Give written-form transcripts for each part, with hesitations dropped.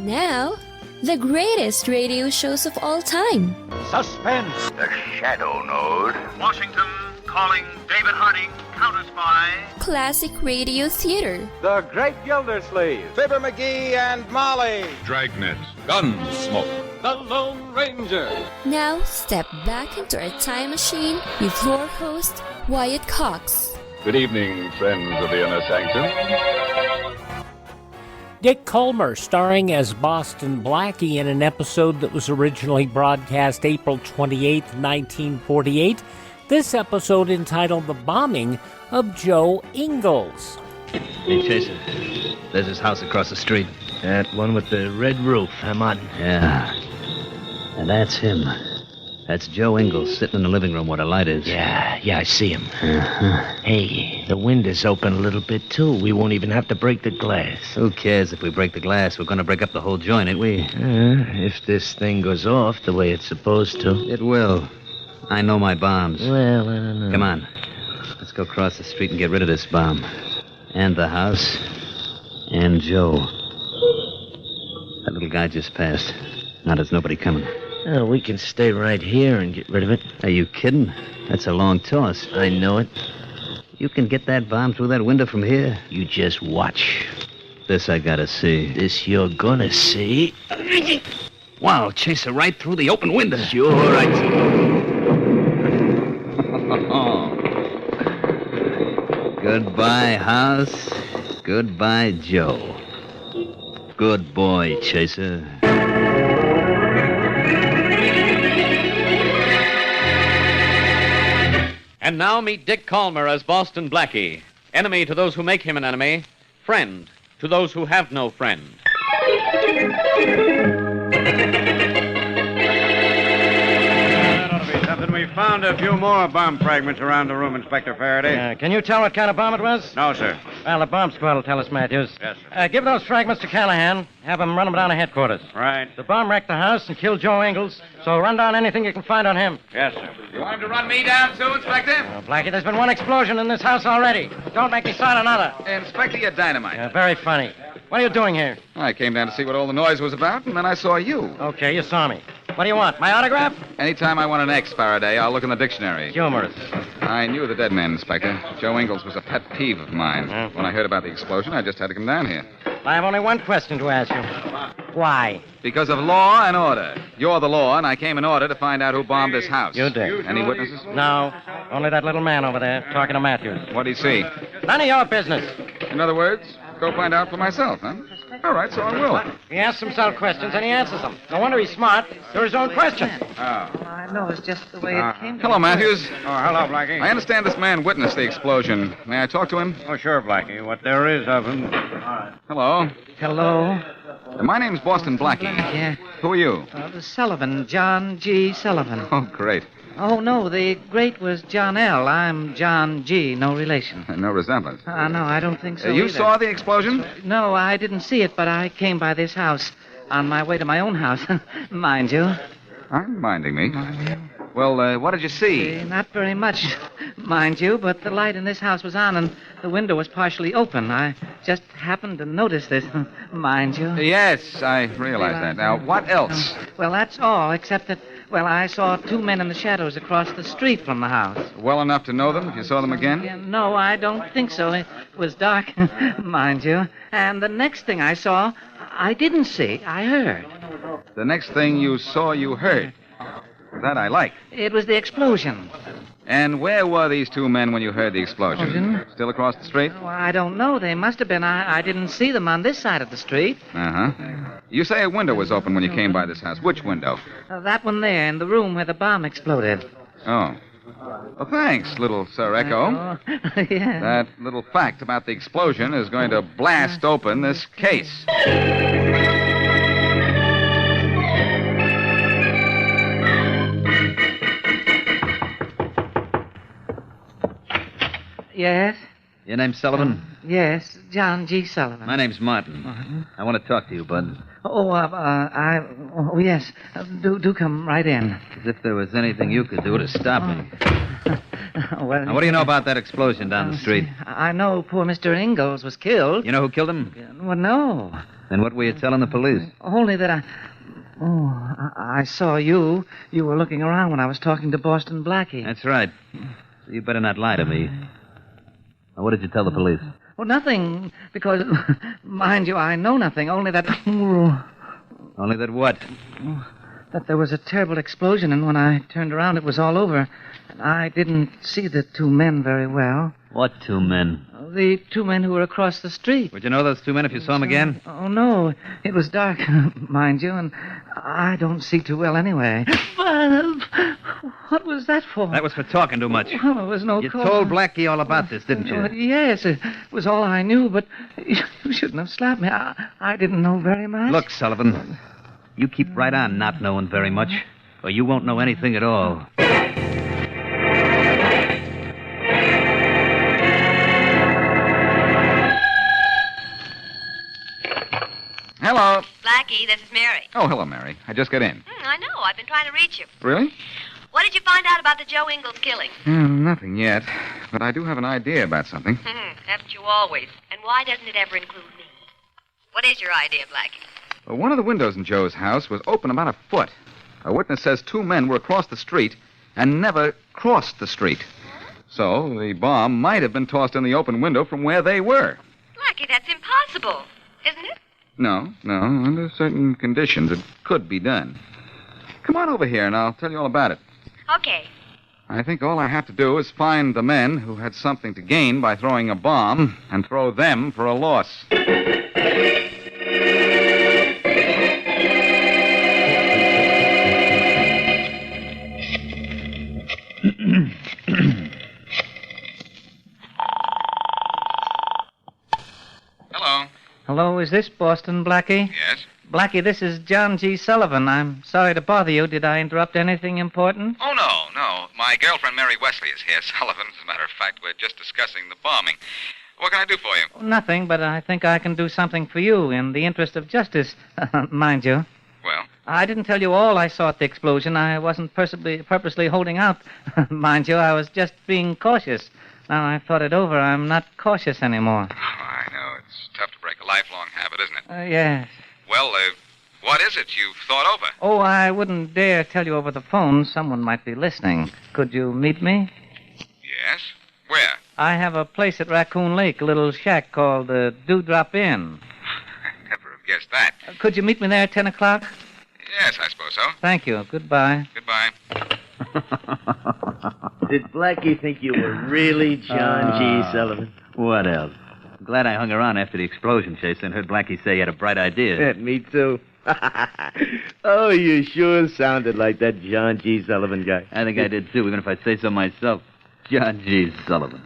Now, the greatest radio shows of all time. Suspense. The Shadow Node. Washington calling David Harding, counter-spy. Classic radio theater. The Great Gildersleeve. Fibber McGee and Molly. Dragnet. Gunsmoke. The Lone Ranger. Now, step back into our time machine with your host, Wyatt Cox. Good evening, friends of the Inner Sanctum. Dick Kollmar starring as Boston-Blackie in an episode that was originally broadcast April 28, 1948. This episode entitled The Bombing of Joe Ingalls. Hey, Chaser, there's his house across the street. That one with the red roof, huh, Martin? Yeah. And that's him. That's Joe Ingalls sitting in the living room where the light is. Yeah, I see him. Hey, the window's open a little bit, too. We won't even have to break the glass. Who cares if we break the glass? We're going to break up the whole joint, ain't we? If this thing goes off the way it's supposed to. It will. I know my bombs. Well, I don't know. Come on. Let's go across the street and get rid of this bomb. And the house. And Joe. That little guy just passed. Now there's nobody coming. Oh, we can stay right here and get rid of it. Are you kidding? That's a long toss. I know it. You can get that bomb through that window from here. You just watch. This I gotta see. This you're gonna see. Wow, Chaser, right through the open window. Sure, Goodbye, house. Goodbye, Joe. Good boy, Chaser. And now meet Dick Kollmar as Boston-Blackie. Enemy to those who make him an enemy. Friend to those who have no friend. We found a few more bomb fragments around the room, Inspector Faraday. Can you tell what kind of bomb it was? No, sir. Well, the bomb squad will tell us, Matthews. Yes, sir. Give those fragments to Callahan. Have him run them down to headquarters. Right. The bomb wrecked the house and killed Joe Ingalls, so run down anything you can find on him. Yes, sir. You want him to run me down, too, Inspector? Well, Blackie, there's been one explosion in this house already. Don't make me start another. Inspector, you're dynamite. Very funny. What are you doing here? I came down to see what all the noise was about, and then I saw you. Okay, you saw me. What do you want, my autograph? Anytime I want an X, Faraday, I'll look in the dictionary. Humorous. I knew the dead man, Inspector. Joe Ingalls was a pet peeve of mine. When I heard about the explosion, I just had to come down here. I have only one question to ask you. Why? Because of law and order. You're the law, and I came in order to find out who bombed this house. You did. Any witnesses? No. Only that little man over there talking to Matthews. What'd he see? None of your business. In other words, go find out for myself, huh? All right, so I will. He asks himself questions and he answers them. No wonder he's smart. They're his own questions. I know it's just the way it came to Hello, Matthews. Oh, hello, Blackie. I understand this man witnessed the explosion. May I talk to him? Oh, sure, Blackie. What there is of him. Hello. Hello? My name's Boston-Blackie. Yeah. Who are you? Sullivan, John G. Sullivan. Oh, great. Oh, no, the great was John L. I'm John G., no relation. No resemblance. No, I don't think so You either. saw the explosion? No, I didn't see it, but I came by this house on my way to my own house, mind you. I'm minding me. Well, what did you see? Not very much, mind you, but the light in this house was on and the window was partially open. I just happened to notice this, mind you. Yes, I realize that. Now, what else? Well, that's all, except that, well, I saw two men in the shadows across the street from the house. Well enough to know them if you saw them again? Yeah, no, I don't think so. It was dark, mind you. And the next thing I saw, I didn't see, I heard. The next thing you saw, you heard. That I like. It was the explosion. And where were these two men when you heard the explosion? Still across the street? Oh, I don't know. They must have been. I didn't see them on this side of the street. Uh-huh. You say a window was open when you came by this house. Which window? That one there, in the room where the bomb exploded. Oh. Well, thanks, little Sir Echo. Oh, yeah. That little fact about the explosion is going to blast open this case. Yes? Your name's Sullivan? Yes, John G. Sullivan. My name's Martin. I want to talk to you, bud. Yes. Do come right in. As if there was anything you could do to stop me. Well, Now, what do you know about that explosion down the street? I know poor Mr. Ingalls was killed. You know who killed him? Well, no. Then what were you telling the police? Only that I saw you. You were looking around when I was talking to Boston-Blackie. That's right. So you better not lie to me. Now, what did you tell the police? Well, nothing, because, mind you, I know nothing, only that... Only that what? That there was a terrible explosion, and when I turned around, it was all over. And I didn't see the two men very well. What two men? The two men who were across the street. Would you know those two men if you saw them again? Oh, no. It was dark, mind you, and I don't see too well anyway. What was that for? That was for talking too much. Well, there was no You cause. told Blackie all about this, didn't you? Yes, it was all I knew, but you shouldn't have slapped me. I didn't know very much. Look, Sullivan, you keep right on not knowing very much, or you won't know anything at all. Hello. Blackie, this is Mary. Oh, hello, Mary. I just got in. I know. I've been trying to reach you. Really? What did you find out about the Joe Ingalls killing? Nothing yet. But I do have an idea about something. Haven't you always? And why doesn't it ever include me? What is your idea, Blackie? Well, one of the windows in Joe's house was open about a foot. A witness says two men were across the street and never crossed the street. So the bomb might have been tossed in the open window from where they were. Blackie, that's impossible, isn't it? No. Under certain conditions, it could be done. Come on over here, and I'll tell you all about it. Okay. I think all I have to do is find the men who had something to gain by throwing a bomb and throw them for a loss. Hello. Hello, is this Boston-Blackie? Yes? Blackie, this is John G. Sullivan. I'm sorry to bother you. Did I interrupt anything important? Oh, no. My girlfriend, Mary Wesley, is here. Sullivan, as a matter of fact, we're just discussing the bombing. What can I do for you? Nothing, but I think I can do something for you in the interest of justice, mind you. Well? I didn't tell you all I saw at the explosion. I wasn't purposely holding out, mind you. I was just being cautious. Now I've thought it over. I'm not cautious anymore. Oh, I know. It's tough to break a lifelong habit, isn't it? Yes. Well, what is it you've thought over? Oh, I wouldn't dare tell you over the phone. Someone might be listening. Could you meet me? Yes? Where? I have a place at Raccoon Lake, a little shack called Dewdrop Inn. I'd never have guessed that. Could you meet me there at 10 o'clock? Yes, I suppose so. Thank you. Goodbye. Goodbye. Did Blackie think you were really John G. Sullivan? What else? I'm glad I hung around after the explosion, Chase, and heard Blackie say he had a bright idea. Me too. Oh, you sure sounded like that John G. Sullivan guy. I think I did, too, even if I say so myself. John G. Sullivan.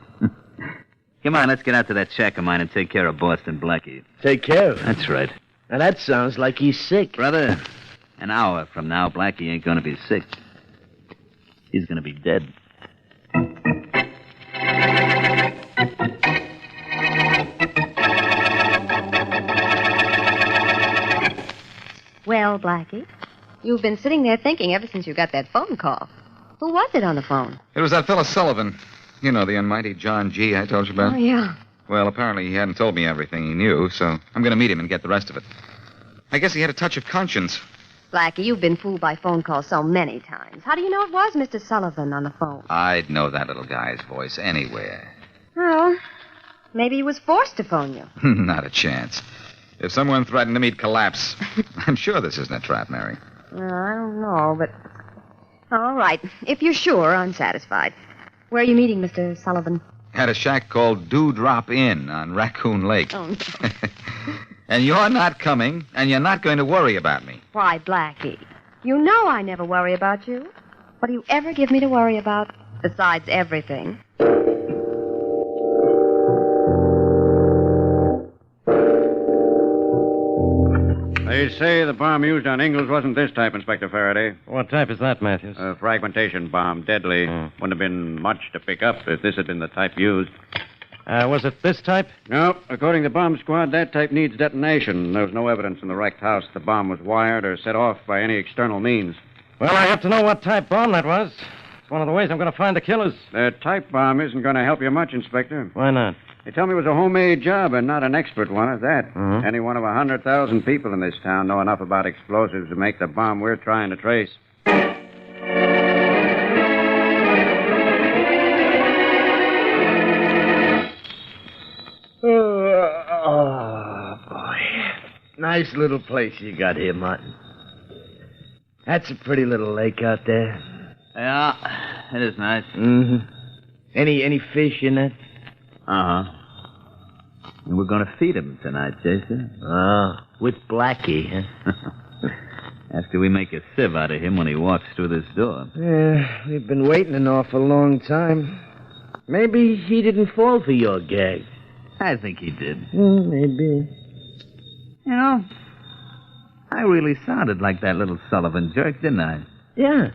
Come on, let's get out to that shack of mine and take care of Boston-Blackie. Take care of him? That's right. Now, that sounds like he's sick. Brother, an hour from now, Blackie ain't going to be sick. He's going to be dead. Well, Blackie, you've been sitting there thinking ever since you got that phone call. Who was it on the phone? It was that fellow Sullivan. You know, the almighty John G. I told you about. Oh, yeah. Well, apparently he hadn't told me everything he knew, so I'm going to meet him and get the rest of it. I guess he had a touch of conscience. Blackie, you've been fooled by phone calls so many times. How do you know it was Mr. Sullivan on the phone? I'd know that little guy's voice anywhere. Well, maybe he was forced to phone you. Not a chance. If someone threatened him, he'd collapse. I'm sure this isn't a trap, Mary. Well, I don't know, but... All right. If you're sure, I'm satisfied. Where are you meeting, Mr. Sullivan? At a shack called Dewdrop Inn on Raccoon Lake. Oh, no. And you're not coming, and you're not going to worry about me. Why, Blackie, you know I never worry about you. What do you ever give me to worry about besides everything? They say the bomb used on Ingalls wasn't this type, Inspector Faraday. What type is that, Matthews? A fragmentation bomb, deadly. Wouldn't have been much to pick up if this had been the type used. Was it this type? No. According to the bomb squad, that type needs detonation. There was no evidence in the wrecked house the bomb was wired or set off by any external means. Well, I have to know what type bomb that was. It's one of the ways I'm going to find the killers. The type bomb isn't going to help you much, Inspector. Why not? They tell me it was a homemade job and not an expert one at that. Mhm. Any one of 100,000 people in this town know enough about explosives to make the bomb we're trying to trace. Oh, boy. Nice little place you got here, Martin. That's a pretty little lake out there. Yeah, it is nice. Mm-hmm. Any fish in it? Uh-huh. And we're going to feed him tonight, Jason. Oh, with Blackie, huh? After we make a sieve out of him when he walks through this door. Yeah, we've been waiting an awful long time. Maybe he didn't fall for your gag. I think he did. Maybe. You know, I really sounded like that little Sullivan jerk, didn't I? Yeah.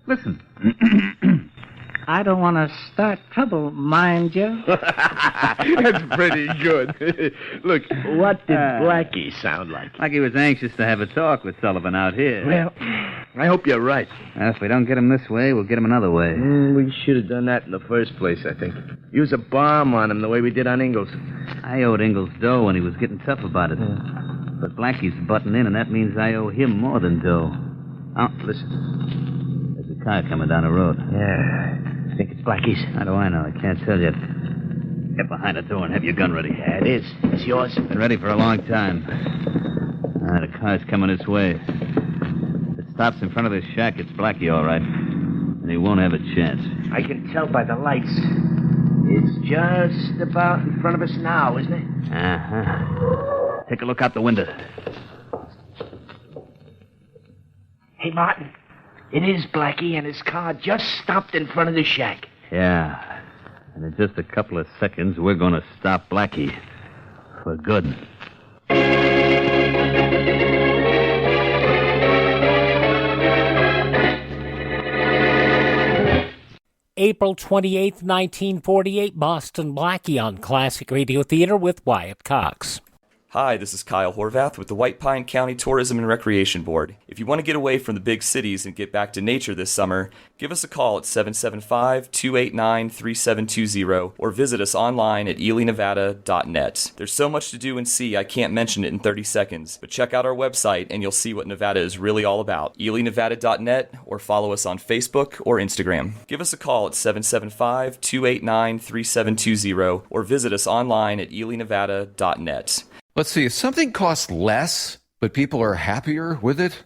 Listen. I don't want to start trouble, mind you. That's pretty good. Look, what did Blackie sound like? Like he was anxious to have a talk with Sullivan out here. Well, I hope you're right. If we don't get him this way, we'll get him another way. We should have done that in the first place, I think. Use a bomb on him the way we did on Ingalls. I owed Ingalls dough when he was getting tough about it. But Blackie's butting in, and that means I owe him more than dough. Oh, listen. There's a car coming down the road. Yeah. I think it's Blackie's. How do I know? I can't tell yet. Get behind the door and have your gun ready. Yeah, it is. It's yours. Been ready for a long time. The car's coming this way. If it stops in front of this shack, it's Blackie, all right. And he won't have a chance. I can tell by the lights. It's just about in front of us now, isn't it? Uh-huh. Take a look out the window. Hey, Martin. It is Blackie, and his car just stopped in front of the shack. Yeah. And in just a couple of seconds, we're going to stop Blackie. For good. April 28th, 1948, Boston Blackie on Classic Radio Theater with Wyatt Cox. Hi, this is Kyle Horvath with the White Pine County Tourism and Recreation Board. If you want to get away from the big cities and get back to nature this summer, give us a call at 775-289-3720 or visit us online at elinevada.net. There's so much to do and see, I can't mention it in 30 seconds, but check out our website and you'll see what Nevada is really all about. elinevada.net or follow us on Facebook or Instagram. Give us a call at 775-289-3720 or visit us online at elinevada.net. Let's see, if something costs less, but people are happier with it,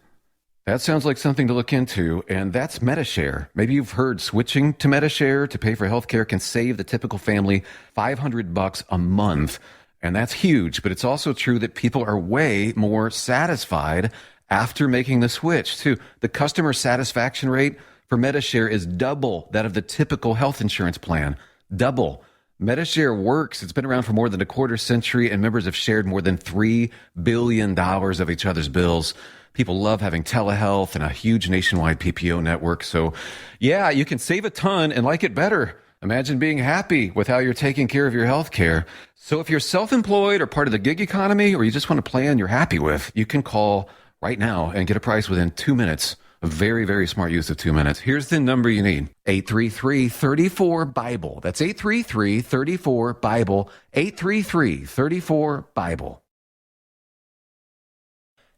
that sounds like something to look into, and that's MediShare. Maybe you've heard switching to MediShare to pay for healthcare can save the typical family $500 a month, and that's huge, but it's also true that people are way more satisfied after making the switch, too. The customer satisfaction rate for MediShare is double that of the typical health insurance plan. Double. MediShare works. It's been around for more than a quarter century, and members have shared more than $3 billion of each other's bills. People love having telehealth and a huge nationwide PPO network. So, yeah, you can save a ton and like it better. Imagine being happy with how you're taking care of your health care. So if you're self-employed or part of the gig economy, or you just want a plan you're happy with, you can call right now and get a price within 2 minutes. A very, very smart use of 2 minutes. Here's the number you need. 833-34-BIBLE. That's 833-34-BIBLE. 833-34-BIBLE.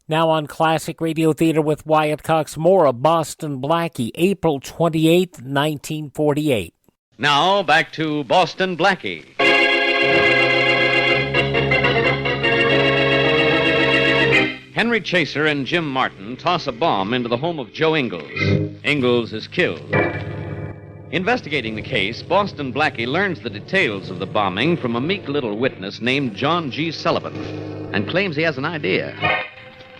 Now on Classic Radio Theater with Wyatt Cox, more of Boston Blackie, April 28th, 1948. Now back to Boston Blackie. Henry Chaser and Jim Martin toss a bomb into the home of Joe Ingalls. Ingalls is killed. Investigating the case, Boston Blackie learns the details of the bombing from a meek little witness named John G. Sullivan and claims he has an idea.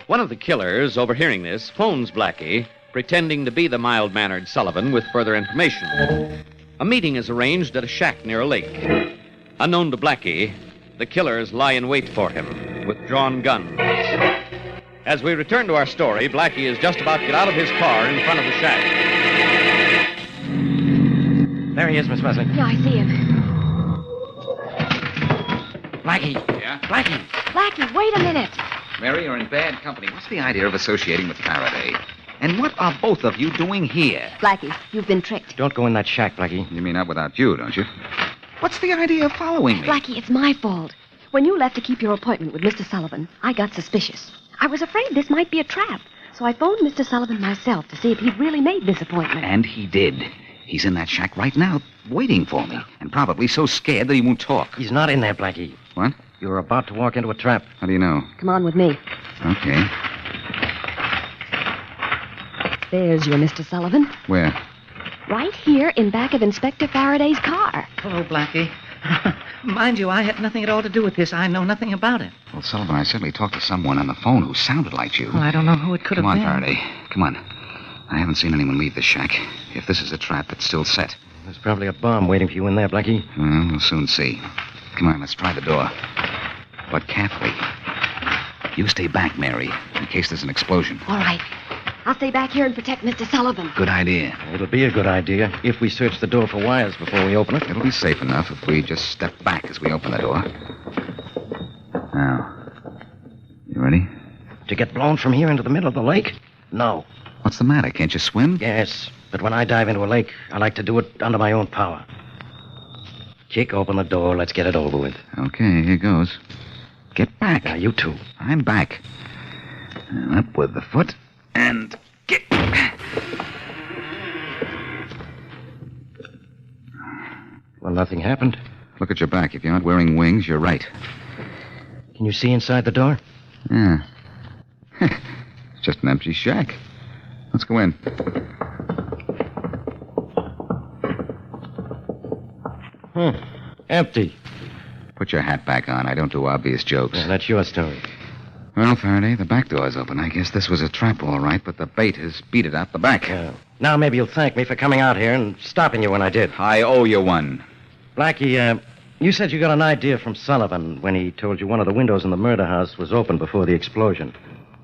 One of the killers, overhearing this, phones Blackie, pretending to be the mild-mannered Sullivan with further information. A meeting is arranged at a shack near a lake. Unknown to Blackie, the killers lie in wait for him with drawn guns. As we return to our story, Blackie is just about to get out of his car in front of the shack. There he is, Miss Wesley. Yeah, I see him. Blackie. Yeah? Blackie. Blackie, wait a minute. Mary, you're in bad company. What's the idea of associating with Faraday? And what are both of you doing here? Blackie, you've been tricked. Don't go in that shack, Blackie. You mean not without you, don't you? What's the idea of following me? Blackie, it's my fault. When you left to keep your appointment with Mr. Sullivan, I got suspicious. I was afraid this might be a trap. So I phoned Mr. Sullivan myself to see if he'd really made this appointment. And he did. He's in that shack right now, waiting for me. And probably so scared that he won't talk. He's not in there, Blackie. What? You're about to walk into a trap. How do you know? Come on with me. Okay. There's your Mr. Sullivan. Where? Right here in back of Inspector Faraday's car. Hello, Blackie. Mind you, I had nothing at all to do with this. I know nothing about it. Well, Sullivan, I certainly talked to someone on the phone who sounded like you. Well, I don't know who it could Come have on, been. Faraday. Come on. I haven't seen anyone leave the shack. If this is a trap, it's still set. There's probably a bomb waiting for you in there, Blackie. Well, we'll soon see. Come on, let's try the door. But carefully. You stay back, Mary, in case there's an explosion. All right. I'll stay back here and protect Mr. Sullivan. Good idea. It'll be a good idea if we search the door for wires before we open it. It'll be safe enough if we just step back as we open the door. Now, you ready? To get blown from here into the middle of the lake? No. What's the matter? Can't you swim? Yes, but when I dive into a lake, I like to do it under my own power. Kick open the door. Let's get it over with. Okay, here goes. Get back. Now, you two. I'm back. And up with the foot. And get. Well, nothing happened. Look at your back. If you're not wearing wings, you're right. Can you see inside the door? Yeah. It's just an empty shack. Let's go in. Empty. Put your hat back on. I don't do obvious jokes. Yeah, that's your story. Well, Faraday, the back door's open. I guess this was a trap, all right, but the bait has beat it out the back. Now maybe you'll thank me for coming out here and stopping you when I did. I owe you one. Blackie, you said you got an idea from Sullivan when he told you one of the windows in the murder house was open before the explosion.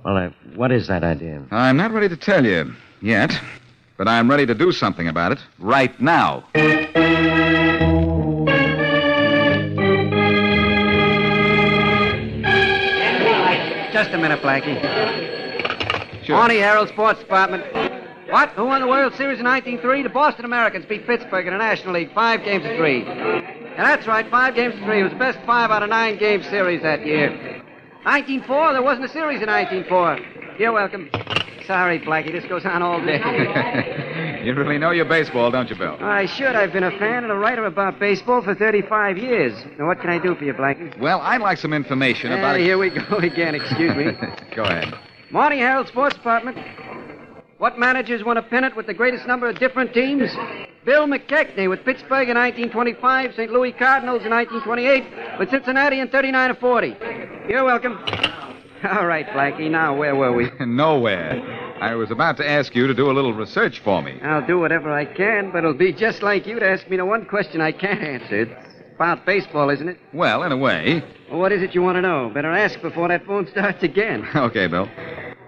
Well, what is that idea? I'm not ready to tell you yet, but I'm ready to do something about it right now. Just a minute, Blackie. Sure. Morning, Herald Sports Department. What? Who won the World Series in 1903? The Boston Americans beat Pittsburgh in the National League 5-3. Yeah, that's right, 5-3. It was the best 5 out of 9 game series that year. 1904, there wasn't a series in 1904. You're welcome. Sorry, Blackie, this goes on all day. You really know your baseball, don't you, Bill? I should. I've been a fan and a writer about baseball for 35 years. Now, what can I do for you, Blackie? Well, I'd like some information about... Here we go again, excuse me. Go ahead. Morning, Herald Sports Department. What managers won a pennant with the greatest number of different teams? Bill McKechnie with Pittsburgh in 1925, St. Louis Cardinals in 1928, with Cincinnati in 39 or 40. You're welcome. All right, Blackie, now where were we? Nowhere. I was about to ask you to do a little research for me. I'll do whatever I can, but it'll be just like you to ask me the one question I can't answer. It's about baseball, isn't it? Well, in a way. Well, what is it you want to know? Better ask before that phone starts again. Okay, Bill.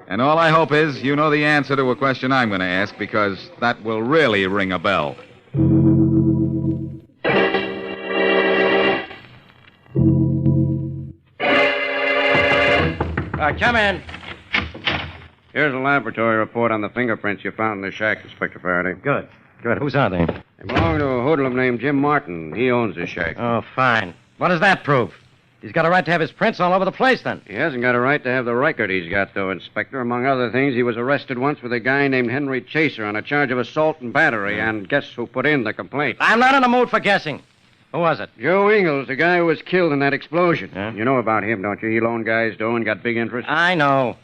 And all I hope is you know the answer to a question I'm going to ask, because that will really ring a bell. Come in. Here's a laboratory report on the fingerprints you found in the shack, Inspector Faraday. Good. Whose are they? They belong to a hoodlum named Jim Martin. He owns the shack. Oh, fine. What does that prove? He's got a right to have his prints all over the place, then. He hasn't got a right to have the record he's got, though, Inspector. Among other things, he was arrested once with a guy named Henry Chaser on a charge of assault and battery, and guess who put in the complaint? I'm not in the mood for guessing. Who was it? Joe Ingalls, the guy who was killed in that explosion. Yeah? You know about him, don't you? He loaned guys dough and got big interest. I know.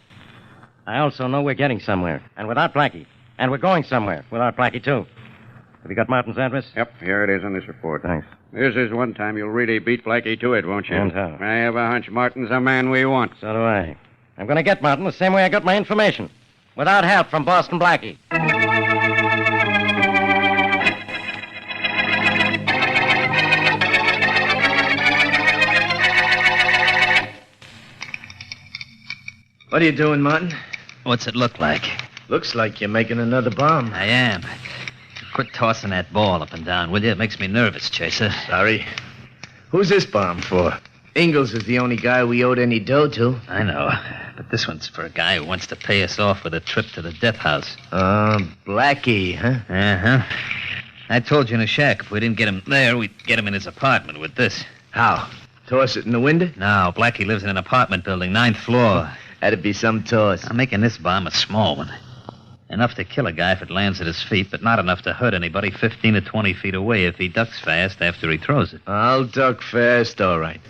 I also know we're getting somewhere, and without Blackie. And we're going somewhere without Blackie, too. Have you got Martin's address? Yep, here it is on this report. Thanks. This is one time you'll really beat Blackie to it, won't you? And how? I have a hunch Martin's the man we want. So do I. I'm going to get Martin the same way I got my information. Without help from Boston Blackie. What are you doing, Martin? What's it look like? Looks like you're making another bomb. I am. Quit tossing that ball up and down, will you? It makes me nervous, Chaser. Sorry. Who's this bomb for? Ingalls is the only guy we owed any dough to. I know. But this one's for a guy who wants to pay us off with a trip to the death house. Blackie, huh? Uh-huh. I told you in the shack, if we didn't get him there, we'd get him in his apartment with this. How? Toss it in the window? No, Blackie lives in an apartment building, 9th floor. That'd be some toss. I'm making this bomb a small one. Enough to kill a guy if it lands at his feet, but not enough to hurt anybody 15 to 20 feet away if he ducks fast after he throws it. I'll duck fast, all right.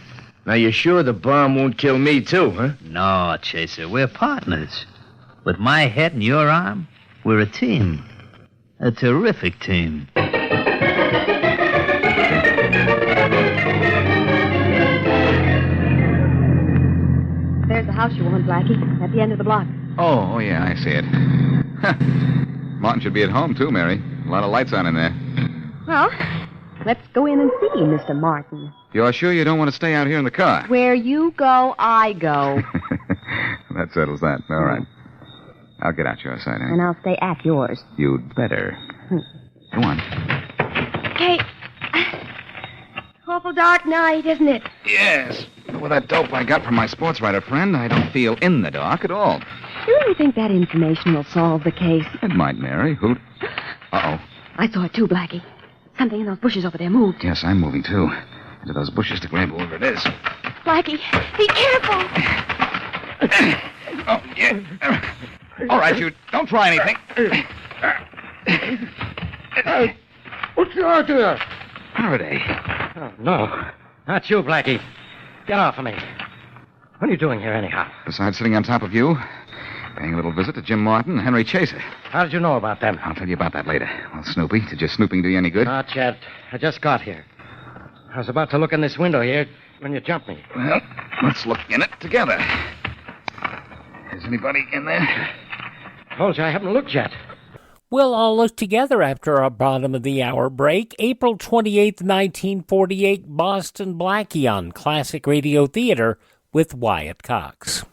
Now, you're sure the bomb won't kill me, too, huh? No, Chaser, we're partners. With my head and your arm, we're a team. A terrific team. There's the house you want, Blackie. At the end of the block. Oh, yeah, I see it. Martin should be at home, too, Mary. A lot of lights on in there. Well, let's go in and see Mr. Martin. You're sure you don't want to stay out here in the car? Where you go, I go. That settles that. All right. I'll get out your side, honey. And I'll stay at yours. You'd better. Go on. Hey, awful dark night, isn't it? Yes. With that dope I got from my sports writer friend, I don't feel in the dark at all. Do you really think that information will solve the case? It might, Mary. Who? Uh-oh. I saw it too, Blackie. Something in those bushes over there moved. Yes, I'm moving, too. Into those bushes to grab whoever it is. Blackie, be careful. Oh, yeah. All right, you don't try anything. Hey, what's the idea? Faraday. Oh, no. Not you, Blackie. Get off of me. What are you doing here, anyhow? Besides sitting on top of you, paying a little visit to Jim Martin and Henry Chaser. How did you know about them? I'll tell you about that later. Well, Snoopy, did your snooping do you any good? Not yet. I just got here. I was about to look in this window here when you jumped me. Well, let's look in it together. Is anybody in there? Told you I haven't looked yet. We'll all look together after our bottom-of-the-hour break. April 28th, 1948, Boston-Blackie on Classic Radio Theater with Wyatt Cox.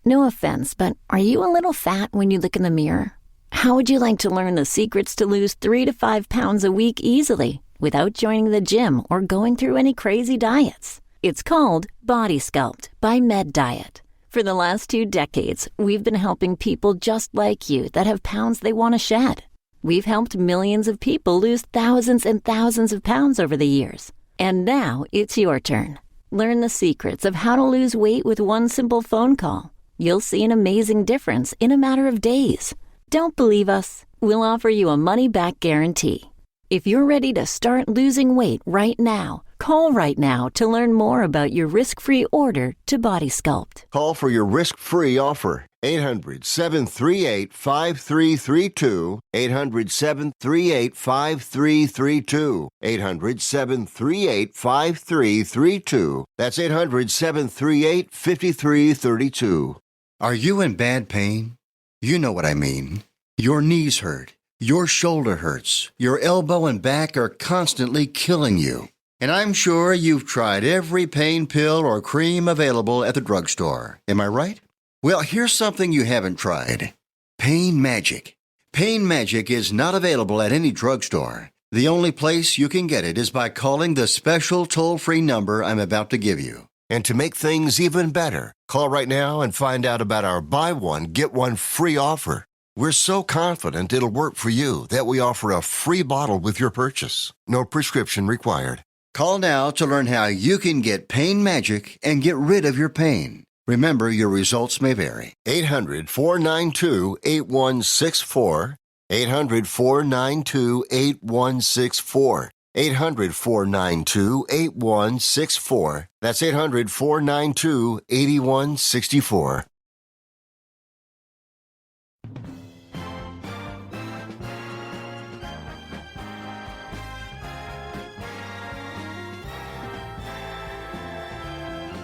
No offense, but are you a little fat when you look in the mirror? How would you like to learn the secrets to lose 3 to 5 pounds a week easily without joining the gym or going through any crazy diets? It's called Body Sculpt by Med Diet. For the last 2 decades, we've been helping people just like you that have pounds they want to shed. We've helped millions of people lose thousands and thousands of pounds over the years. And now it's your turn. Learn the secrets of how to lose weight with one simple phone call. You'll see an amazing difference in a matter of days. Don't believe us? We'll offer you a money-back guarantee. If you're ready to start losing weight right now, call right now to learn more about your risk-free order to Body Sculpt. Call for your risk-free offer. 800-738-5332. 800-738-5332. 800-738-5332. That's 800-738-5332. Are you in bad pain? You know what I mean. Your knees hurt. Your shoulder hurts. Your elbow and back are constantly killing you. And I'm sure you've tried every pain pill or cream available at the drugstore. Am I right? Well, here's something you haven't tried. Pain Magic. Pain Magic is not available at any drugstore. The only place you can get it is by calling the special toll-free number I'm about to give you. And to make things even better, call right now and find out about our buy one, get one free offer. We're so confident it'll work for you that we offer a free bottle with your purchase. No prescription required. Call now to learn how you can get Pain Magic and get rid of your pain. Remember, your results may vary. 800-492-8164. 800-492-8164. 800-492-8164. That's 800-492-8164.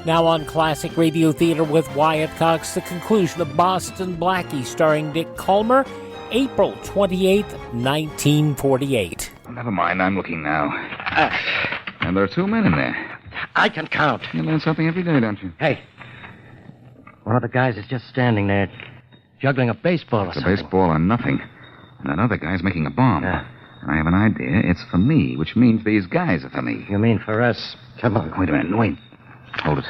Now on Classic Radio Theater with Wyatt Cox, the conclusion of Boston-Blackie starring Dick Kollmar, April 28th, 1948. Never mind, I'm looking now. And there are 2 men in there. I can count. You learn something every day, don't you? Hey, one of the guys is just standing there, juggling a baseball or It's a something. baseball or nothing. And that other guy's making a bomb. Yeah. I have an idea. It's for me, which means these guys are for me. You mean for us? Come on. Wait a minute. Wait. Hold it.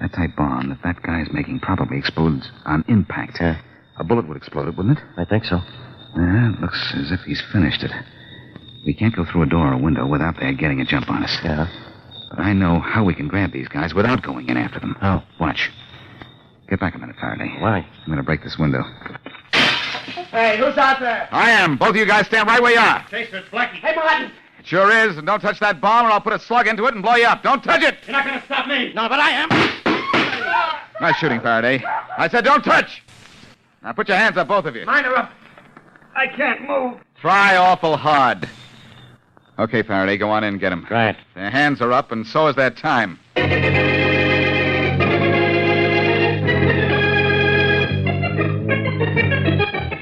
That type bomb that guy's making probably explodes on impact. Yeah. A bullet would explode it, wouldn't it? I think so. Yeah, it looks as if he's finished it. We can't go through a door or window without their getting a jump on us. Yeah. But I know how we can grab these guys without going in after them. How? Watch. Get back a minute, Faraday. Why? I'm going to break this window. Hey, who's out there? I am. Both of you guys stand right where you are. Chaser, it's Blackie. Hey, Martin! It sure is. And don't touch that bomb or I'll put a slug into it and blow you up. Don't touch it. You're not going to stop me. No, but I am. Nice shooting, Faraday. I said don't touch. Now put your hands up, both of you. Mine are up. I can't move. Try awful hard. Okay, Faraday, go on in and get them. Right. Their hands are up, and so is their time.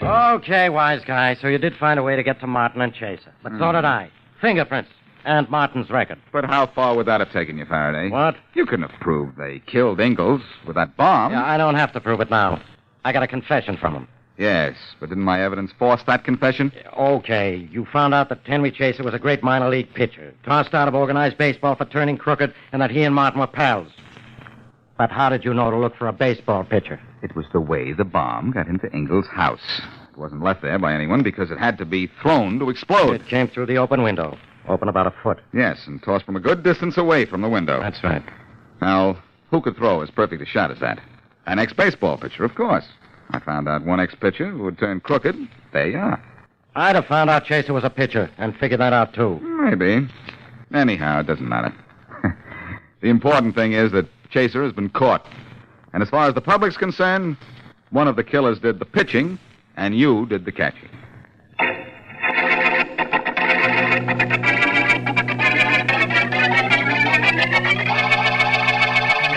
Okay, wise guy. So you did find a way to get to Martin and Chaser. But so did I. Fingerprints. And Martin's record. But how far would that have taken you, Faraday? What? You couldn't have proved they killed Ingalls with that bomb. Yeah, I don't have to prove it now. I got a confession from him. Yes, but didn't my evidence force that confession? Okay, you found out that Henry Chaser was a great minor league pitcher, tossed out of organized baseball for turning crooked, and that he and Martin were pals. But how did you know to look for a baseball pitcher? It was the way the bomb got into Ingalls' house. It wasn't left there by anyone because it had to be thrown to explode. It came through the open window. Open about a foot. Yes, and tossed from a good distance away from the window. That's right. Now, who could throw as perfect a shot as that? An ex-baseball pitcher, of course. I found out one ex-pitcher who would turn crooked. There you are. I'd have found out Chaser was a pitcher and figured that out, too. Maybe. Anyhow, it doesn't matter. The important thing is that Chaser has been caught. And as far as the public's concerned, one of the killers did the pitching, and you did the catching.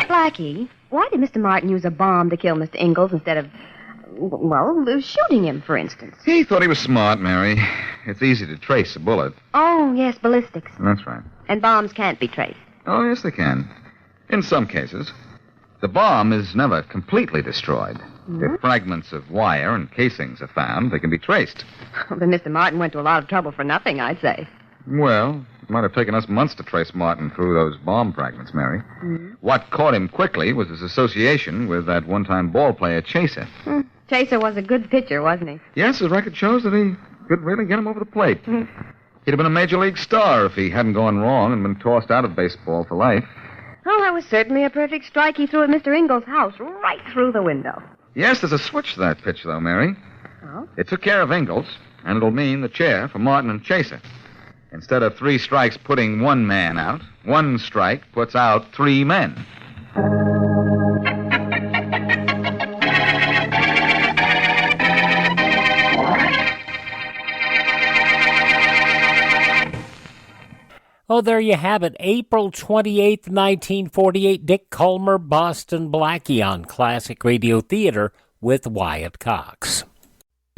Blackie, why did Mr. Martin use a bomb to kill Mr. Ingalls instead of, well, shooting him, for instance? He thought he was smart, Mary. It's easy to trace a bullet. Oh, yes, ballistics. That's right. And bombs can't be traced. Oh, yes, they can. In some cases. The bomb is never completely destroyed. Mm-hmm. If fragments of wire and casings are found, they can be traced. Then Mr. Martin went to a lot of trouble for nothing, I'd say. Well, it might have taken us months to trace Martin through those bomb fragments, Mary. Mm-hmm. What caught him quickly was his association with that one-time ball player, Chaser. Chaser was a good pitcher, wasn't he? Yes, his record shows that he could really get him over the plate. He'd have been a major league star if he hadn't gone wrong and been tossed out of baseball for life. Well, that was certainly a perfect strike he threw at Mr. Ingalls' house, right through the window. Yes, there's a switch to that pitch, though, Mary. Oh? It took care of Ingalls, and it'll mean the chair for Martin and Chaser. Instead of 3 strikes putting 1 man out, 1 strike puts out 3 men. Oh, there you have it. April 28th, 1948. Dick Kollmar, Boston-Blackie on Classic Radio Theater with Wyatt Cox.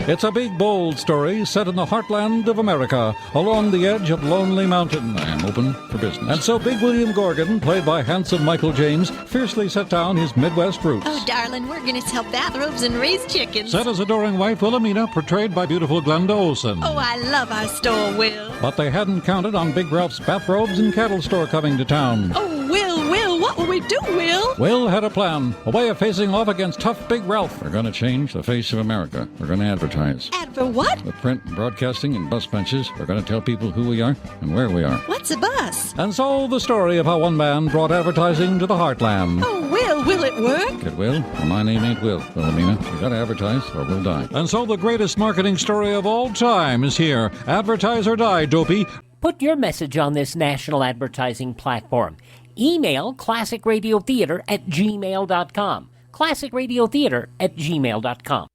It's a big, bold story set in the heartland of America, along the edge of Lonely Mountain. I am open for business. And so Big William Gorgon, played by handsome Michael James, fiercely set down his Midwest roots. Oh, darling, we're going to sell bathrobes and raise chickens. Set his adoring wife, Wilhelmina, portrayed by beautiful Glenda Olsen. Oh, I love our store, Will. But they hadn't counted on Big Ralph's bathrobes and cattle store coming to town. Oh, Will, what will we do, Will? Will had a plan, a way of facing off against tough Big Ralph. We're going to change the face of America. We're going to advertise. For what? With print, broadcasting, and bus benches, we're going to tell people who we are and where we are. What's a bus? And so the story of how one man brought advertising to the heartland. Oh, will it work? It will. Well, my name ain't Will, Wilhelmina. You got to advertise or we'll die. And so the greatest marketing story of all time is here. Advertise or die, dopey. Put your message on this national advertising platform. Email classicradiotheater@gmail.com. classicradiotheater@gmail.com.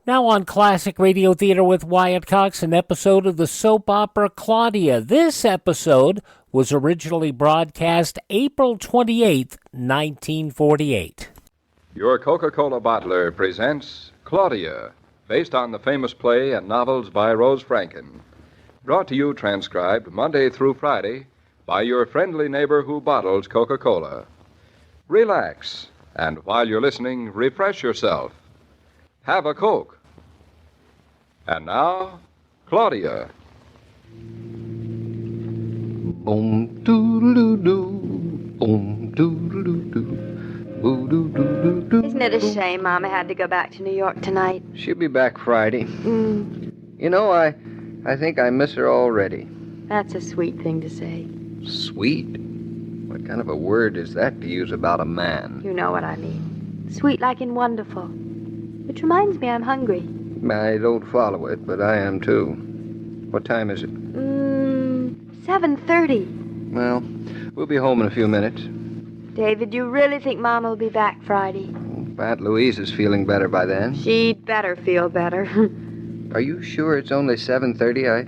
Now on Classic Radio Theater with Wyatt Cox, an episode of the soap opera Claudia. This episode was originally broadcast April 28th, 1948. Your Coca-Cola bottler presents Claudia, based on the famous play and novels by Rose Franken. Brought to you transcribed Monday through Friday by your friendly neighbor who bottles Coca-Cola. Relax, and while you're listening, refresh yourself. Have a Coke. And now, Claudia. Boom doodle-doo, boom doodle-doo, boo doodle-doo. Isn't it a shame Mama had to go back to New York tonight? She'll be back Friday. You know, I think I miss her already. That's a sweet thing to say. Sweet? What kind of a word is that to use about a man? You know what I mean. Sweet like in wonderful. Which reminds me I'm hungry. I don't follow it, but I am too. What time is it? 7:30. Well, we'll be home in a few minutes. David, you really think Mama will be back Friday? Aunt Louise is feeling better by then. She'd better feel better. Are you sure it's only 7:30? I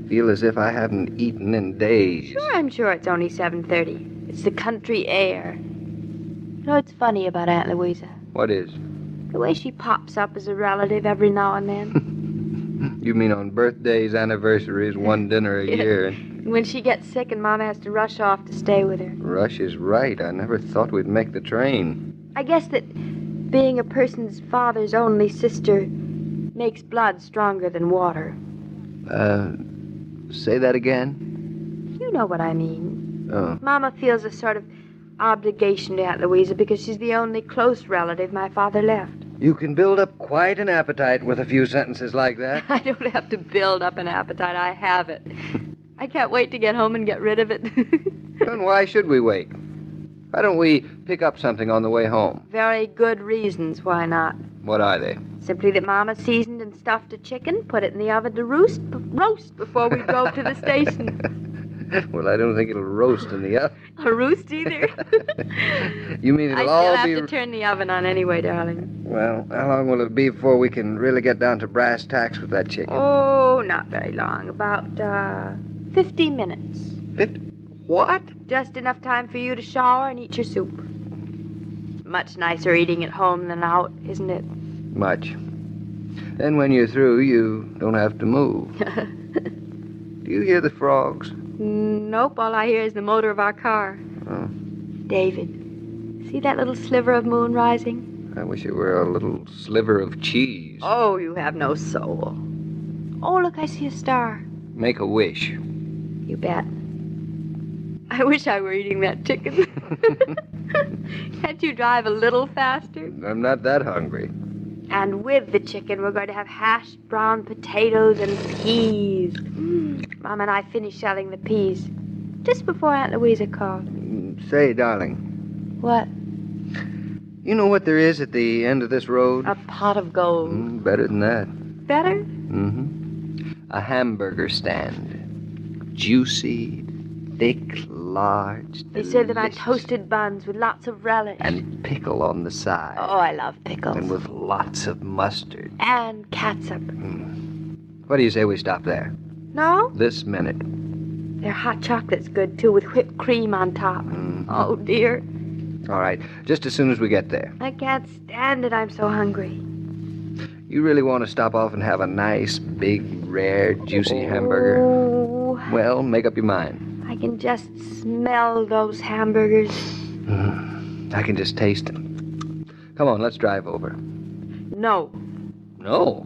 feel as if I haven't eaten in days. Sure, I'm sure it's only 7:30. It's the country air. You know, it's funny about Aunt Louisa. What is? The way she pops up as a relative every now and then. You mean on birthdays, anniversaries, one dinner a year? When she gets sick and Mama has to rush off to stay with her. Rush is right. I never thought we'd make the train. I guess that being a person's father's only sister makes blood stronger than water. Say that again? You know what I mean. Oh. Mama feels a sort of obligation to Aunt Louisa because she's the only close relative my father left. You can build up quite an appetite with a few sentences like that. I don't have to build up an appetite. I have it. I can't wait to get home and get rid of it. Then why should we wait? Why don't we pick up something on the way home? Very good reasons why not. What are they? Simply that Mama seasoned and stuffed a chicken, put it in the oven to roast before we drove to the station. Well, I don't think it'll roast in the oven. A roost either. You mean I it'll still all have be... to turn the oven on anyway, darling. Well, how long will it be before we can really get down to brass tacks with that chicken? Oh, not very long. About, 50 minutes. 50? What? Just enough time for you to shower and eat your soup. Much nicer eating at home than out, isn't it? Much. Then when you're through, you don't have to move. Do you hear the frogs? Nope, all I hear is the motor of our car. Oh. David, see that little sliver of moon rising? I wish it were a little sliver of cheese. Oh, you have no soul. Oh, look, I see a star. Make a wish. You bet. I wish I were eating that chicken. Can't you drive a little faster? I'm not that hungry. And with the chicken, we're going to have hashed brown potatoes and peas. Mom and I finished shelling the peas just before Aunt Louisa called. Say, darling. What? You know what there is at the end of this road? A pot of gold. Better than that. Better? Mm-hmm. A hamburger stand. Juicy, thick, large, They serve them on toasted buns with lots of relish. and pickle on the side. Oh, I love pickles. And with lots of mustard. And catsup. What do you say we stop there? No? This minute. Their hot chocolate's good, too, with whipped cream on top. Oh, dear. All right, just as soon as we get there. I can't stand it. I'm so hungry. You really want to stop off and have a nice, big, rare, juicy hamburger? Oh, Well, make up your mind. I can just smell those hamburgers. I can just taste them. Come on, let's drive over. No. No.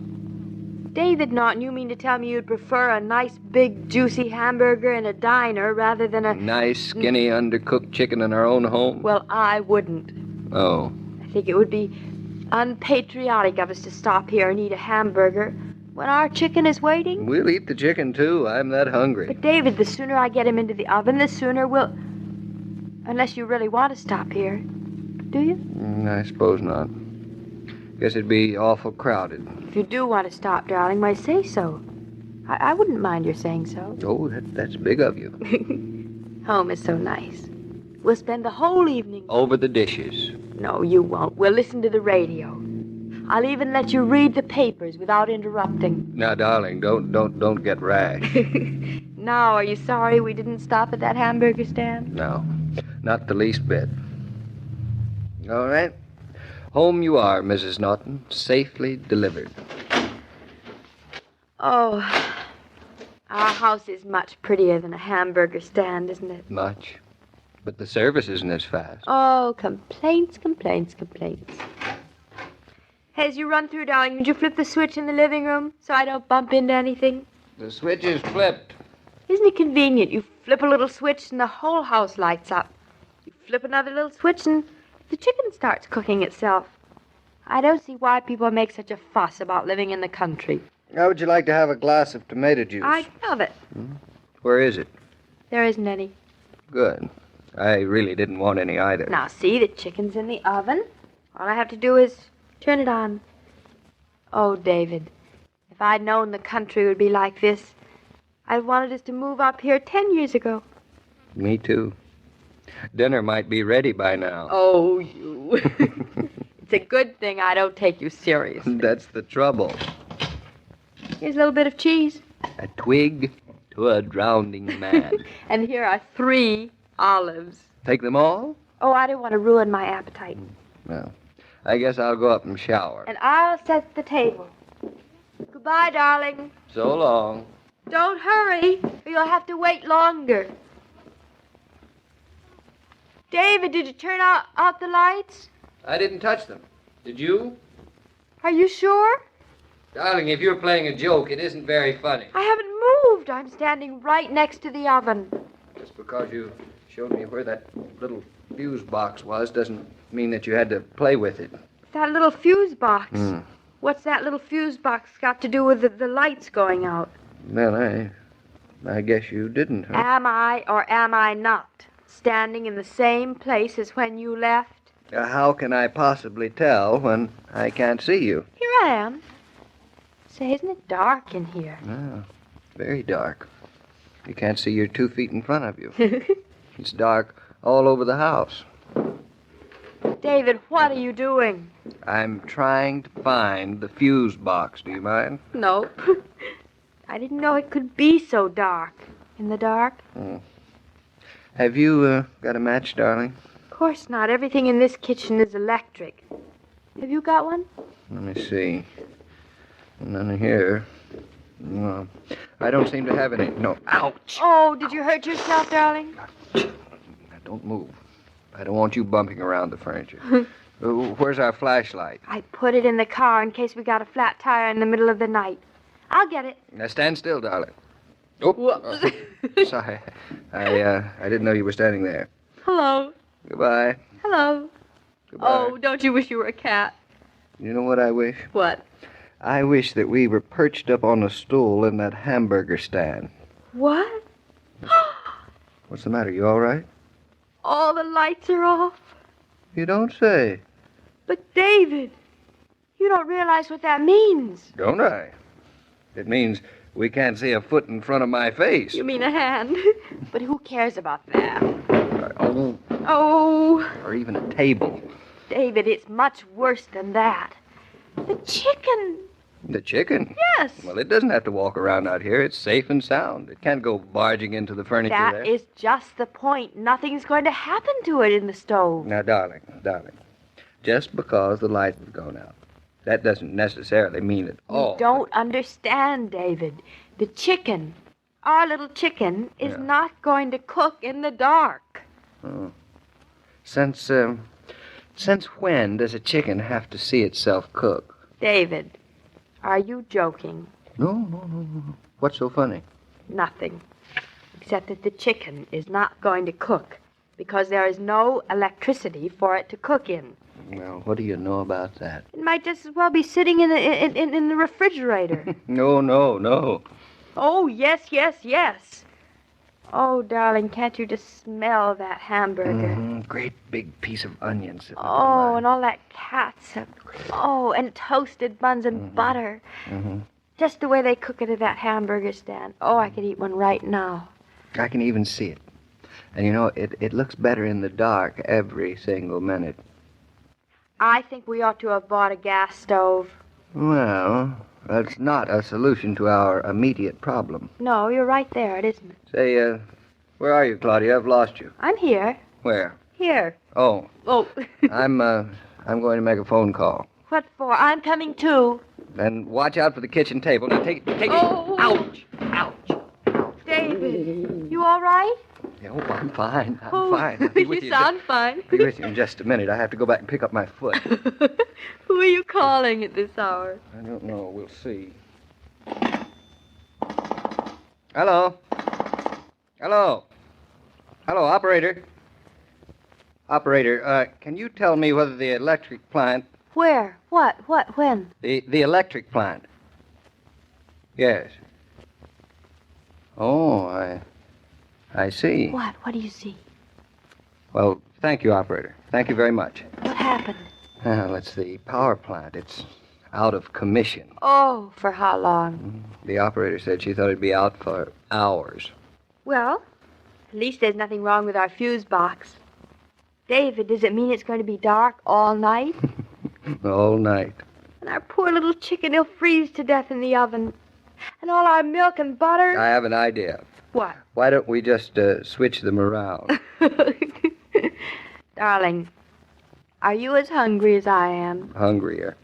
David Naughton, you mean to tell me you'd prefer a nice, big, juicy hamburger in a diner rather than a... Nice, skinny, undercooked chicken in our own home? Well, I wouldn't. Oh. I think it would be unpatriotic of us to stop here and eat a hamburger when our chicken is waiting. We'll eat the chicken, too. I'm that hungry. But, David, the sooner I get him into the oven, the sooner we'll... Unless you really want to stop here. Do you? I suppose not. Guess it'd be awful crowded. If you do want to stop, darling, why say so. I wouldn't mind your saying so. Oh, that's big of you. Home is so nice. We'll spend the whole evening... Over the dishes. No, you won't. We'll listen to the radio. I'll even let you read the papers without interrupting. Now, darling, don't get rash. Now, are you sorry we didn't stop at that hamburger stand? No, not the least bit. All right. Home you are, Mrs. Naughton, safely delivered. Oh, our house is much prettier than a hamburger stand, isn't it? Much. But the service isn't as fast. Oh, complaints, complaints, complaints. Hey, as you run through, darling, would you flip the switch in the living room so I don't bump into anything? The switch is flipped. Isn't it convenient? You flip a little switch and the whole house lights up. You flip another little switch and the chicken starts cooking itself. I don't see why people make such a fuss about living in the country. How would you like to have a glass of tomato juice? I'd love it. Where is it? There isn't any. Good. I really didn't want any either. Now, see, the chicken's in the oven. All I have to do is turn it on. Oh, David, if I'd known the country would be like this, I'd wanted us to move up here 10 years ago. Me too. Dinner might be ready by now. Oh, you. It's a good thing I don't take you seriously. That's the trouble. Here's a little bit of cheese. A twig to a drowning man. And here are 3 olives. Take them all? Oh, I don't want to ruin my appetite. Well, I guess I'll go up and shower. And I'll set the table. Goodbye, darling. So long. Don't hurry, or you'll have to wait longer. David, did you turn out the lights? I didn't touch them. Did you? Are you sure? Darling, if you're playing a joke, it isn't very funny. I haven't moved. I'm standing right next to the oven. Just because you showed me where that little fuse box was doesn't mean that you had to play with it. That little fuse box. What's that little fuse box got to do with the lights going out? Well, I guess you didn't, huh? Am I or am I not standing in the same place as when you left? How can I possibly tell when I can't see you? Here I am. Say, isn't it dark in here? Oh, very dark. You can't see your 2 feet in front of you. It's dark all over the house. David, what are you doing? I'm trying to find the fuse box. Do you mind? No. I didn't know it could be so dark. In the dark? Have you got a match, darling? Of course not. Everything in this kitchen is electric. Have you got one? Let me see. None here. No, I don't seem to have any. No. Ouch! Oh, did you hurt yourself, darling? Now, don't move. I don't want you bumping around the furniture. Where's our flashlight? I put it in the car in case we got a flat tire in the middle of the night. I'll get it. Now stand still, darling. Oh, sorry. I didn't know you were standing there. Hello. Goodbye. Hello. Goodbye. Oh, don't you wish you were a cat? You know what I wish? What? I wish that we were perched up on a stool in that hamburger stand. What? What's the matter? You all right? All the lights are off. You don't say. But, David, you don't realize what that means. Don't I? It means we can't see a foot in front of my face. You mean a hand. But who cares about that? Oh. Oh. Or even a table. David, it's much worse than that. The chicken. The chicken? Yes. Well, it doesn't have to walk around out here. It's safe and sound. It can't go barging into the furniture That there. is just the point. Nothing's going to happen to it in the stove. Now, darling, just because the lights have gone out, that doesn't necessarily mean at all. You don't understand, David. The chicken, our little chicken, is not going to cook in the dark. Oh. Since when does a chicken have to see itself cook? David, are you joking? No. What's so funny? Nothing. Except that the chicken is not going to cook because there is no electricity for it to cook in. Well, what do you know about that? It might just as well be sitting in the refrigerator. No. Oh, yes. Oh, darling, can't you just smell that hamburger? Great big piece of onions. Oh, and all that catsup. Oh, and toasted buns and butter. Just the way they cook it at that hamburger stand. Oh, I could eat one right now. I can even see it. And you know, it looks better in the dark every single minute. I think we ought to have bought a gas stove. Well, that's not a solution to our immediate problem. No, you're right there. It isn't. Say, where are you, Claudia? I've lost you. I'm here. Where? Here. Oh. Oh. I'm going to make a phone call. What for? I'm coming too. Then watch out for the kitchen table. Now take it. Oh. Ouch. David, you all right? Oh, I'm fine. I'm fine. I'll be with You sound fine. I'll be with you in just a minute. I have to go back and pick up my foot. Who are you calling at this hour? I don't know. We'll see. Hello? Hello? Hello, operator? Operator, can you tell me whether the electric plant... Where? What? When? The electric plant. Yes. Oh, I see. What? What do you see? Well, thank you, operator. Thank you very much. What happened? Well, it's the power plant. It's out of commission. Oh, for how long? The operator said she thought it'd be out for hours. Well, at least there's nothing wrong with our fuse box. David, does it mean it's going to be dark all night? All night. And our poor little chicken, he'll freeze to death in the oven. And all our milk and butter. I have an idea. What? Why don't we just switch them around? Darling, are you as hungry as I am? Hungrier.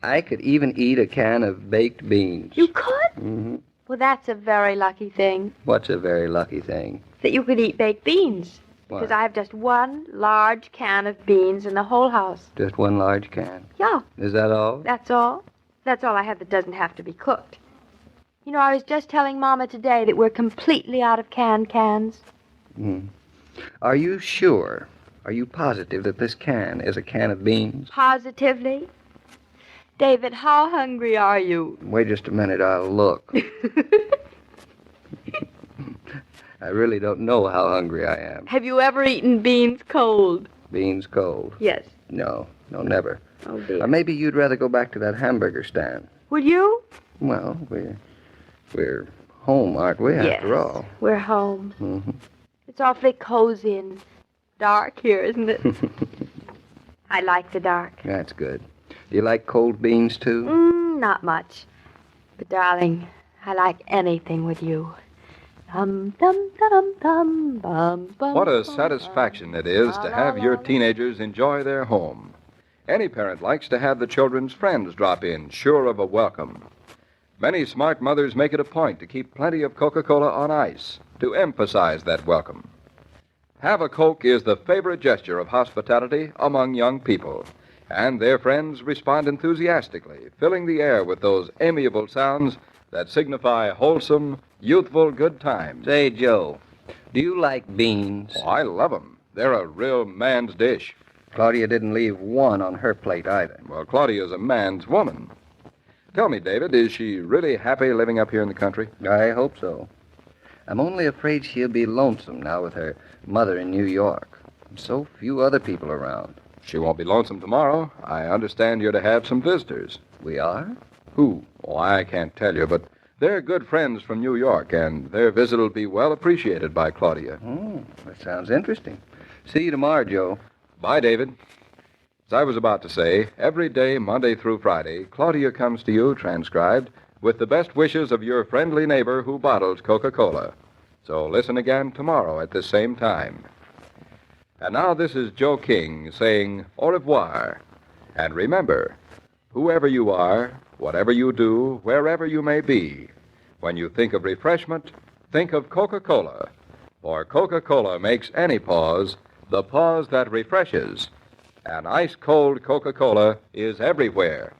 I could even eat a can of baked beans. You could? Mm-hmm. Well, that's a very lucky thing. What's a very lucky thing? That you could eat baked beans. Why? Because I have just one large can of beans in the whole house. Just one large can? Yeah. Is that all? That's all. That's all I have that doesn't have to be cooked. You know, I was just telling Mama today that we're completely out of canned cans. Are you sure? Are you positive that this can is a can of beans? Positively. David, how hungry are you? Wait just a minute, I'll look. I really don't know how hungry I am. Have you ever eaten beans cold? Beans cold? Yes. No, never. Oh, dear. Or maybe you'd rather go back to that hamburger stand. Would you? Well, we're home, aren't we, after Yes, all? we're home. Mm-hmm. It's awfully cozy and dark here, isn't it? I like the dark. That's good. Do you like cold beans, too? Not much. But, darling, I like anything with you. Dum, dum, dum, dum, bum, bum, What a bum, satisfaction it is to have your teenagers enjoy their home. Any parent likes to have the children's friends drop in, sure of a welcome. Many smart mothers make it a point to keep plenty of Coca-Cola on ice to emphasize that welcome. Have a Coke is the favorite gesture of hospitality among young people, and their friends respond enthusiastically, filling the air with those amiable sounds that signify wholesome, youthful good times. Say, Joe, do you like beans? Oh, I love 'em. They're a real man's dish. Claudia didn't leave one on her plate either. Well, Claudia's a man's woman. Tell me, David, is she really happy living up here in the country? I hope so. I'm only afraid she'll be lonesome now with her mother in New York. And so few other people around. She won't be lonesome tomorrow. I understand you're to have some visitors. We are? Who? Oh, I can't tell you, but they're good friends from New York, and their visit will be well appreciated by Claudia. Oh, that sounds interesting. See you tomorrow, Joe. Bye, David. As I was about to say, every day, Monday through Friday, Claudia comes to you, transcribed, with the best wishes of your friendly neighbor who bottles Coca-Cola. So listen again tomorrow at the same time. And now this is Joe King saying au revoir. And remember, whoever you are, whatever you do, wherever you may be, when you think of refreshment, think of Coca-Cola. For Coca-Cola makes any pause the pause that refreshes. And ice-cold Coca-Cola is everywhere.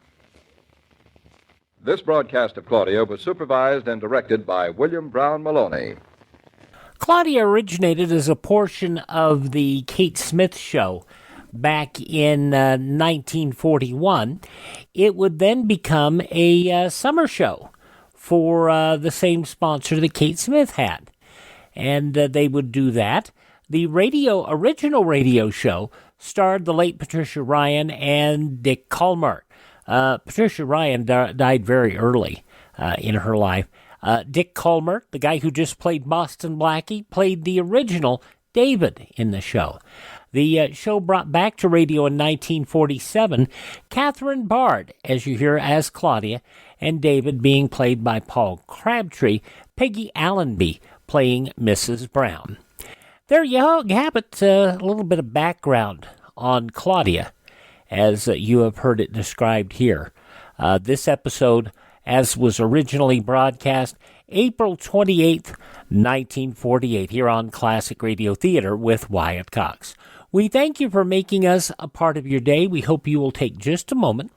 This broadcast of Claudia was supervised and directed by William Brown Maloney. Claudia originated as a portion of the Kate Smith Show back in 1941. It would then become a summer show for the same sponsor that Kate Smith had. And they would do that. The original radio show starred the late Patricia Ryan and Dick Kollmar. Patricia Ryan died very early in her life. Dick Kollmar, the guy who just played Boston-Blackie, played the original David in the show. The show brought back to radio in 1947 Catherine Bard, as you hear, as Claudia, and David being played by Paul Crabtree, Peggy Allenby playing Mrs. Brown. There you have it, a little bit of background on Claudia, as you have heard it described here. This episode, as was originally broadcast, April 28th, 1948, here on Classic Radio Theater with Wyatt Cox. We thank you for making us a part of your day. We hope you will take just a moment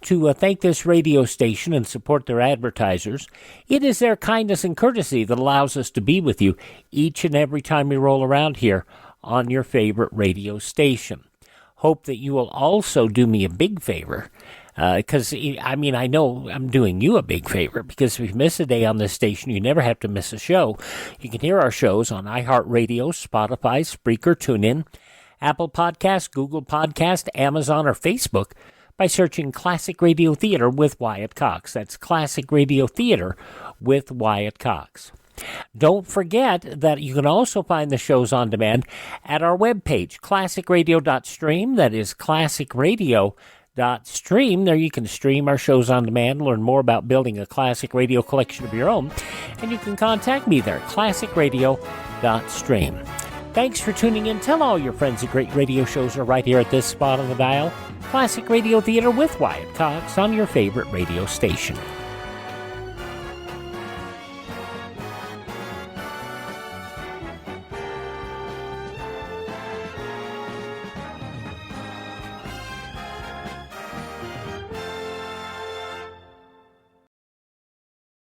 to thank this radio station and support their advertisers. It is their kindness and courtesy that allows us to be with you each and every time we roll around here on your favorite radio station. Hope that you will also do me a big favor, because, I know I'm doing you a big favor, because if you miss a day on this station, you never have to miss a show. You can hear our shows on iHeartRadio, Spotify, Spreaker, TuneIn, Apple Podcast, Google Podcast, Amazon, or Facebook by searching Classic Radio Theater with Wyatt Cox. That's Classic Radio Theater with Wyatt Cox. Don't forget that you can also find the shows on demand at our webpage, classicradio.stream. That is classicradio.stream. There you can stream our shows on demand, learn more about building a classic radio collection of your own, and you can contact me there, classicradio.stream. Thanks for tuning in. Tell all your friends that great radio shows are right here at this spot on the dial. Classic Radio Theater with Wyatt Cox on your favorite radio station.